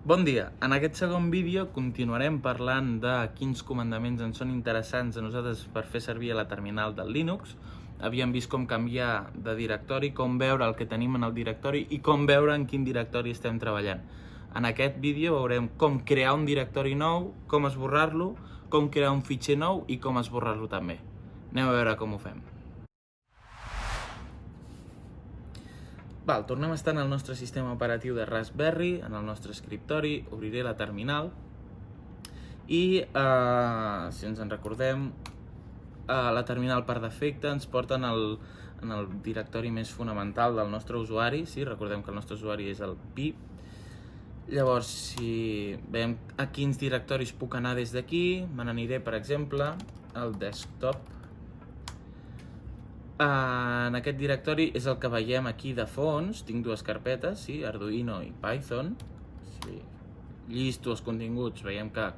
Bon dia! En aquest segon vídeo continuarem parlant de quins comandaments ens són interessants a nosaltres per fer servir a la terminal del Linux. Havíem vist com canviar de directori, com veure el que tenim en el directori i com veure en quin directori estem treballant. En aquest vídeo veurem com crear un directori nou, com esborrar-lo, com crear un fitxer nou i com esborrar-lo també. Anem a veure com ho fem. Tornem a estar en el nostre sistema operatiu de Raspberry, en el nostre escriptori, obriré la terminal i, si ens en recordem, la terminal per defecte ens porta en el directori més fonamental del nostre usuari, sí? Recordem que el nostre usuari és el pi. Llavors, si veiem a quins directoris puc anar des d'aquí, me n'aniré, per exemple, al desktop. En aquest directori és el que veiem aquí de fons, tinc dues carpetes, sí? Arduino i Python. Si llisto els continguts, veiem que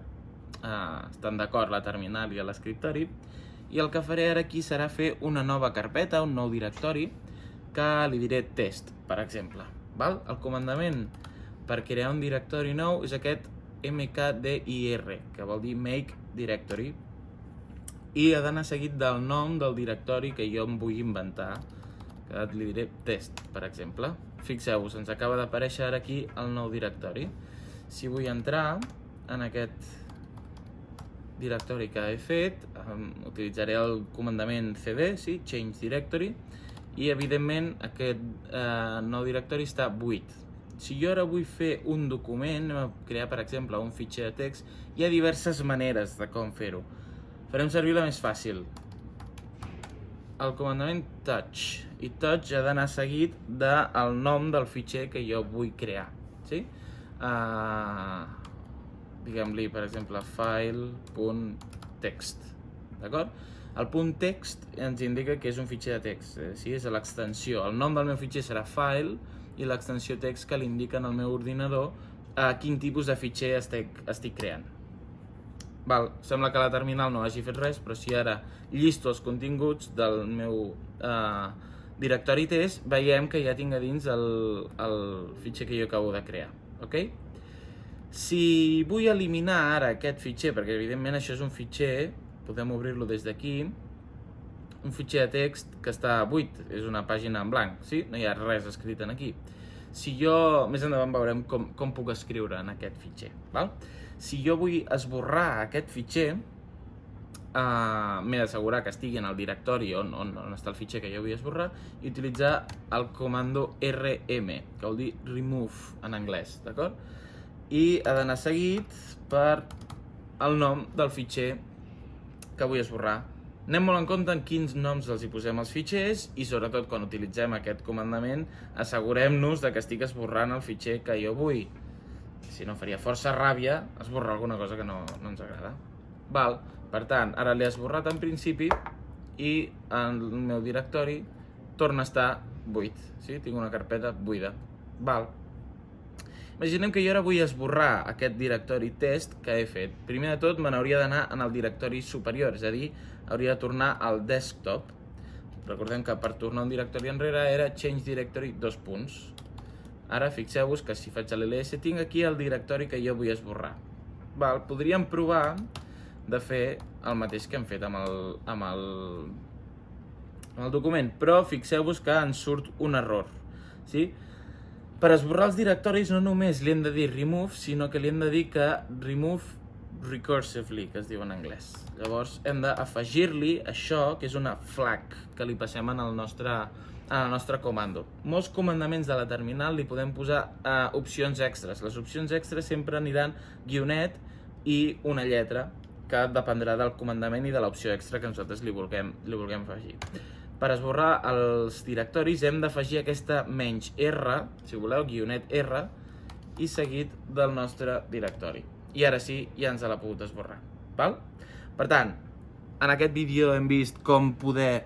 estan d'acord la terminal i l'escriptori. I el que faré ara aquí serà fer una nova carpeta, un nou directori, que li diré test, per exemple. El comandament per crear un directori nou és aquest mkdir, que vol dir make directory. I ha d'anar seguit del nom del directori que jo em vull inventar, que li diré test, per exemple. Fixeu-vos, ens acaba d'aparèixer ara aquí el nou directori. Si vull entrar en aquest directori que he fet, utilitzaré el comandament cd, sí? Change directory, i evidentment aquest nou directori està buit. Si jo ara vull fer un document, anem a crear per exemple un fitxer de text, hi ha diverses maneres de com fer-ho. Farem servir la més fàcil, el comandament touch, i touch ha d'anar seguit del nom del fitxer que jo vull crear, sí? Diguem-li, per exemple, file.text, d'acord? El .text ens indica que és un fitxer de text, sí? És l'extensió. El nom del meu fitxer serà file i l'extensió text que li indica en el meu ordinador quin tipus de fitxer estic creant. Sembla que la terminal no hagi fet res, però si ara llisto els continguts del meu directori test, veiem que ja tinc a dins el fitxer que jo acabo de crear. Si vull eliminar ara aquest fitxer, perquè evidentment això és un fitxer, podem obrir-lo des d'aquí, un fitxer de text que està buit, és una pàgina en blanc, sí? No hi ha res escrit aquí. Si jo, més endavant veurem com puc escriure en aquest fitxer. Si jo vull esborrar aquest fitxer, m'he d'assegurar que estigui en el directori on està el fitxer que jo vull esborrar i utilitzar el comando rm, que vol dir remove en anglès, d'acord? I ha d'anar seguit per el nom del fitxer que vull esborrar. Anem molt en compte en quins noms els hi posem als fitxers i sobretot quan utilitzem aquest comandament assegurem-nos que estic esborrant el fitxer que jo vull. Si no, faria força ràbia esborrar alguna cosa que no ens agrada. Per tant, ara l'he esborrat en principi i el meu directori torna a estar buit. Tinc una carpeta buida. Imaginem que jo ara vull esborrar aquest directori test que he fet. Primer de tot, me n'hauria d'anar en el directori superior, és a dir, hauria de tornar al desktop. Recordem que per tornar un directori enrere era change directory . Ara fixeu-vos que si faig l'ls tinc aquí el directori que jo vull esborrar. Podríem provar de fer el mateix que hem fet amb el document, però fixeu-vos que ens surt un error. Per esborrar els directoris no només li hem de dir remove, sinó que li hem de dir que remove recursively, que es diu en anglès. Llavors hem d'afegir-li això, que és una flag que li passem en el nostre comando. Molts comandaments de la terminal li podem posar opcions extres. Les opcions extres sempre aniran guionet i una lletra, que dependrà del comandament i de l'opció extra que nosaltres li vulguem afegir. Per esborrar els directoris hem d'afegir aquesta -r, si voleu, guionet r, i seguit del nostre directori. I ara sí, ja ens l'ha pogut esborrar. Per tant, en aquest vídeo hem vist com poder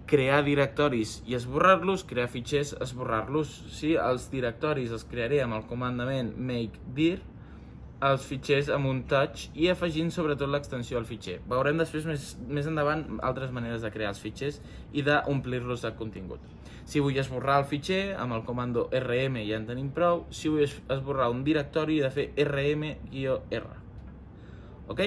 crear directoris i esborrar-los, crear fitxers, esborrar-los. Els directoris els crearé amb el comandament make dir els fitxers amb un touch i afegint sobretot l'extensió al fitxer. Veurem després més endavant altres maneres de crear els fitxers i d'omplir-los de contingut. Si vull esborrar el fitxer, amb el comando rm ja en tenim prou. Si vull esborrar un directori, he de fer rm-r. Ok?